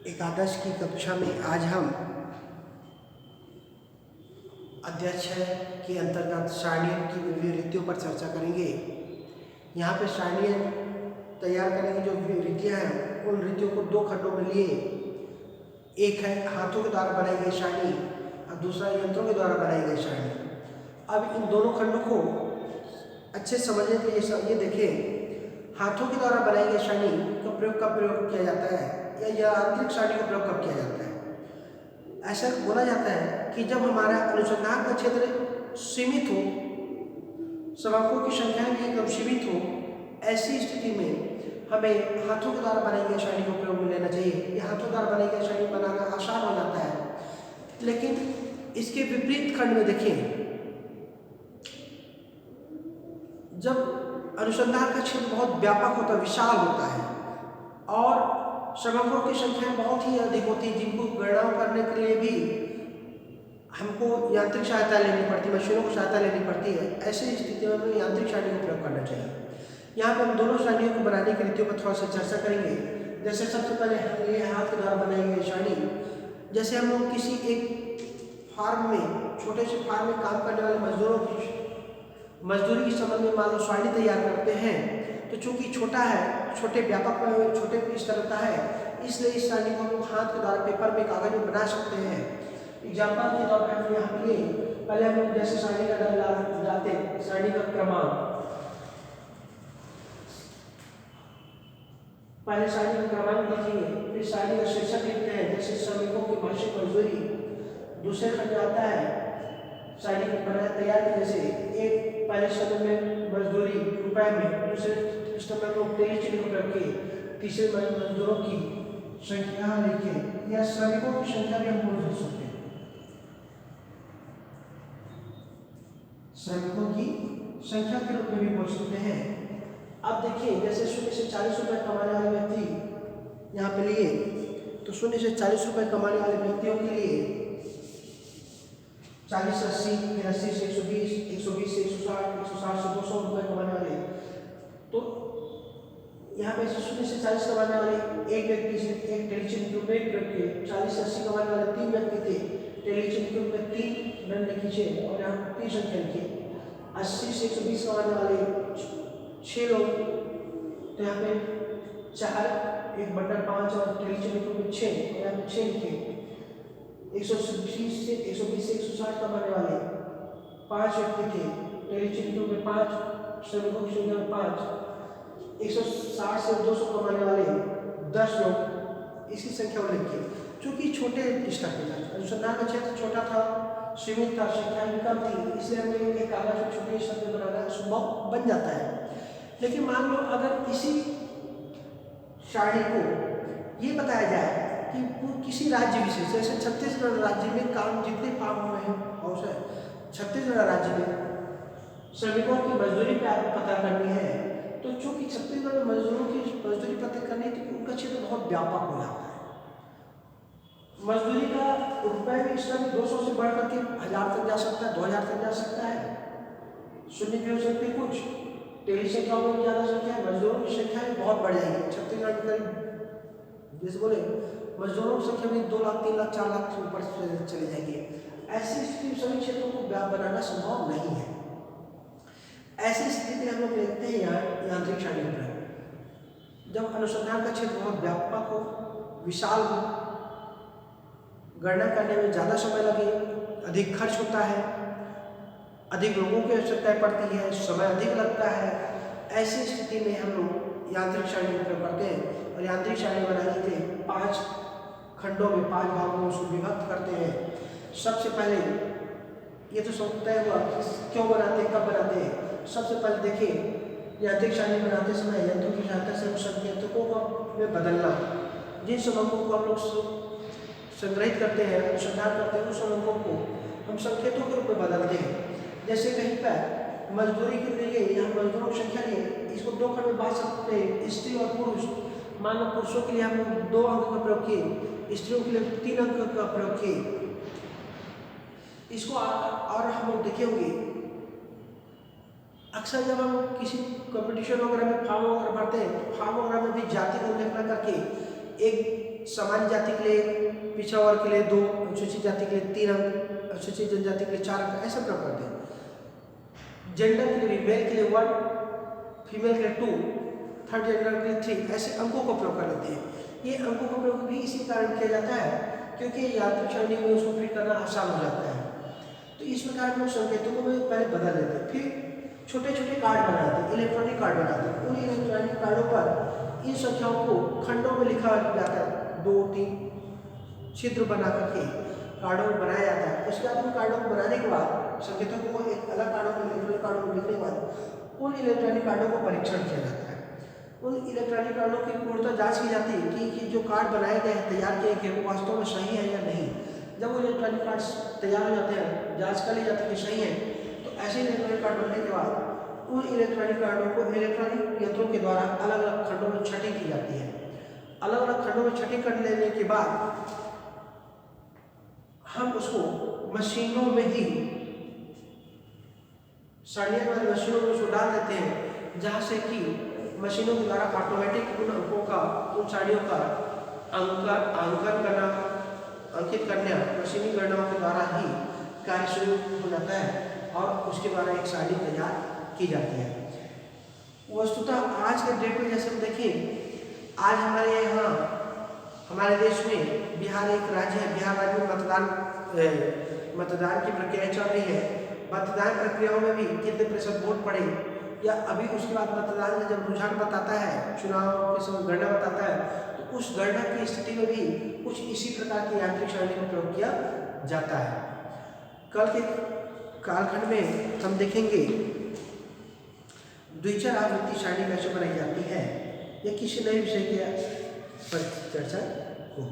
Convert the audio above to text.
एकादश की कक्षा में आज हम अध्याय 6 के अंतर्गत सारणियों की विवृतियों पर चर्चा करेंगे। यहाँ पे सारणियाँ तैयार करेंगे। जो विवृतियाँ हैं उन रीतियों को दो खंडों में लिए, एक है हाथों के द्वारा बनाई गई सारणी और दूसरा यंत्रों के द्वारा बनाई गई सारणी। अब इन दोनों खंडों को अच्छे समझने के लिए ये देखें, हाथों के द्वारा बनाई गई सारणी का प्रयोग कब प्रयोग किया जाता है या यांत्रिक सारणी का प्रयोग कब किया जाता है। ऐसा बोला जाता है कि जब हमारा अनुसंधान का क्षेत्र सीमित हो, सवाकों की संख्या भी एकदम सीमित हो, ऐसी स्थिति में हमें हाथों के द्वारा बनाई गई सारणी को प्रयोग में लेना चाहिए। यह हाथों द्वारा बनाई गई सारणी बनाना आसान हो जाता है। लेकिन इसके विपरीत खंड में देखें, जब अनुसंधान का क्षेत्र बहुत व्यापक होता है, विशाल होता है और श्रमिकों की संख्या बहुत ही अधिक होती है, जिनको गणना करने के लिए भी हमको यांत्रिक सहायता लेनी पड़ती है, मशीनों को सहायता लेनी पड़ती है। ऐसी स्थिति में हमें यांत्रिक सारणी का प्रयोग करना चाहिए। यहाँ पर हम दोनों सारणियों को बनाने की रीतियों पर थोड़ा सा चर्चा करेंगे। जैसे सबसे पहले हम ये हाथ के द्वारा बनाई गई सारणी, जैसे हम लोग किसी एक फार्म में, छोटे से फार्म में काम करने वाले मजदूरों की मजदूरी के संबंध में मान लो सारणी तैयार करते हैं, तो चूंकि छोटा है, छोटे व्यापक में छोटे स्तर होता है, इसलिए इस सारणी को हम हाथ के द्वारा पेपर में कागज में बना सकते हैं। एग्जाम्पल के तौर पर हम यहाँ पे पहले हम लोग जैसे सारणी का डालते, सारणी का क्रमांक, पहले सारणी का क्रमांक लिखेंगे, फिर सारणी का शीर्षक लिखते हैं, जैसे श्रमिकों की मासिक मजदूरी। दूसरे खंड में आता है सारणी को बनाया तैयार करने से एक पहले शब्द में मजदूरी रुपए में, दूसरे शब्द में तेज चिन्ह को रखे, तीसरे मजदूरों की संख्या लिखे या श्रमिकों की संख्या भी हम बोल सकते हैं, श्रमिकों की संख्या के रूप में भी बोल सकते हैं। अब देखिए, जैसे 0 से 40 रुपए कमाने वाले व्यक्ति यहाँ पे लिए, तो 0 से 40 रुपए कमाने वाले व्यक्तियों के लिए 40 से 80, फिर 80 से 120, 120 से 160, 160 से 200 रुपए कमाने वाले। तो यहाँ पे 0 से 40 कमाने वाले एक व्यक्ति से एक टेलीचिन्ह के रूप में रखे, 40 से 80 कमाने वाले 3 व्यक्ति थे, टेलीचिन्ह के रूप में 3 रन लिखिए और यहाँ 3 संख्या लिखिए। 80 से 120 कमाने वाले 6 लोग, तो यहाँ पे 4, 1/5 और टेलीचिन्ह के रूप में 6 और यहाँ पे 6 लिखे। 120 से 160 कमाने वाले 5 व्यक्ति थे, टेलीचिन्ह में 5, श्रमिकों की संख्या में 5। 160 से 200 कमाने वाले 10 लोग, इसकी संख्या उल्लेख की। चूंकि छोटे स्तर पे था, अनुसंधान का क्षेत्र छोटा था, सीमित था, संख्या भी कम थी, इसलिए हमें एक कागज में छोटे स्तर पे बनाना संभव बन जाता है। लेकिन मान लो अगर इसी सारणी को ये बताया जाए कि किसी राज्य विशेष, जैसे छत्तीसगढ़ राज्य में काम जितने फार्म में हाउस है, छत्तीसगढ़ राज्य में श्रमिकों की मजदूरी पे आपको पता करनी है, तो चूंकि छत्तीसगढ़ में मजदूरों की मजदूरी पता करनी थी, उनका क्षेत्र बहुत व्यापक हो जाता है। मजदूरी का रुपए भी इस समय 200 से बढ़ करके 1000 तक जा सकता है, 2000 तक जा सकता है, शून्य भी हो सकते हैं कुछ, टेली संख्याओं में ज़्यादा संख्या है, मजदूरों की संख्या भी बहुत बढ़ जाएगी। छत्तीसगढ़ में करीब जैसे बोले मजदूरों की संख्या भी 2 लाख, 3 लाख, 4 लाख से ऊपर चले जाएंगे। ऐसी स्थिति सभी क्षेत्रों को बनाना संभव नहीं है। ऐसी स्थिति में हम लोग देखते हैं यहाँ यांत्रिक सारणी का प्रयोग। जब अनुसंधान का क्षेत्र बहुत व्यापक हो, विशाल हो, गणना करने में ज़्यादा समय लगे, अधिक खर्च होता है, अधिक लोगों की आवश्यकता पड़ती है, समय अधिक लगता है, ऐसी स्थिति में हम लोग यांत्रिक सारणी का प्रयोग करते हैं। और यांत्रिक सारणी बनाने के 5 खंडों में, 5 भागों में उसको विभक्त करते हैं। सबसे पहले ये तो तय हुआ क्यों बनाते हैं, कब बनाते हैं। सबसे पहले देखिए, यांत्रिक सारणी बनाते समय यंत्रों की सहायता से संकेतकों में बदलना, जिन संबंधों को हम लोग संग्रहित करते हैं, अनुसंधान करते हैं, उस संबंधों को हम संकेतों के रूप में बदलते हैं। जैसे कहीं पर मजदूरी के लिए यहाँ मजदूरों की संख्या लिए, इसको 2 खंड में बांट सकते हैं, स्त्री और पुरुष। मान लो पुरुषों के लिए हम 2 अंक का प्रयोग किए, स्त्रियों के लिए 3 अंक का प्रयोग किए। इसको और हम लोग देखे होंगे, अक्सर जब हम किसी कंपटीशन वगैरह में फॉर्म वगैरह भरते हैं, तो फॉर्म वगैरह में भी जाति को उल्लेख न करके एक सामान्य जाति के लिए, पिछड़ा वर्ग के लिए 2, अनुसूचित जाति के लिए 3 अंक, अनुसूचित जनजाति के लिए 4 अंक, ऐसे प्रयोग करते हैं। जेंडर के लिए भी मेल के लिए 1, फीमेल के लिए 2, थर्ड जेंडर के लिए 3, ऐसे अंकों का प्रयोग कर लेते हैं। ये अंकों का प्रयोग भी इसी कारण किया जाता है क्योंकि यांत्रिक सारणी में उसको प्रिंट करना आसान हो जाता है। तो इस प्रकार हम संकेतों को पहले बदल देते हैं, फिर छोटे छोटे कार्ड बनाते हैं, इलेक्ट्रॉनिक कार्ड बनाते हैं। उन इलेक्ट्रॉनिक कार्डों पर इन संख्याओं को खंडों में लिखा जाता है, 2-3 छिद्र बना करके कार्डों में बनाया जाता है। उसके बाद उन कार्डों को बनाने के बाद, संकेतों को एक अलग कार्डों में, इलेक्ट्रॉनिक कार्डों में लिखने के बाद उन इलेक्ट्रॉनिक कार्डों को परीक्षण किया जाता है। उन इलेक्ट्रॉनिक कार्डों की पूर्णतः जांच की जाती है कि जो कार्ड बनाए गए हैं, तैयार किए गए, वो वास्तव में सही है या नहीं। जब वो इलेक्ट्रॉनिक कार्ड तैयार हो जाते हैं, जांच कर ली जाती है कि सही है, तो ऐसे इलेक्ट्रॉनिक कार्ड बनने के बाद उन इलेक्ट्रॉनिक कार्डों को इलेक्ट्रॉनिक यंत्रों के द्वारा अलग अलग खंडों में छटी की जाती है। अलग अलग खंडों में छटी कर लेने के बाद हम उसको मशीनों में ही, सारणियों वाली मशीनों में उसको डाल देते हैं, जहाँ से कि मशीनों के द्वारा ऑटोमेटिक उन अंकों का, उन सारणियों का अंकन करना, अंकित करना मशीनी गणनाओं के द्वारा ही कार्य शुरू हो जाता है और उसके द्वारा एक सारणी तैयार की जाती है। वस्तुतः आज के डेट में जैसे हम देखें, आज हमारे यहाँ, हमारे देश में बिहार एक राज्य है, बिहार राज्य में मतदान की प्रक्रिया चल रही है। मतदान प्रक्रियाओं में भी कितने प्रतिशत वोट पड़े, या अभी उसके बाद मतदान में जब रुझान बताता है, चुनाव के समय गणना बताता है, तो उस गणना की स्थिति में भी कुछ इसी प्रकार की यांत्रिक सारणी का प्रयोग किया जाता है। कल के कालखंड में हम देखेंगे द्विचर आवृत्ति सारणी कैसे बनाई जाती है, या किसी नए विषय के पर चर्चा हो।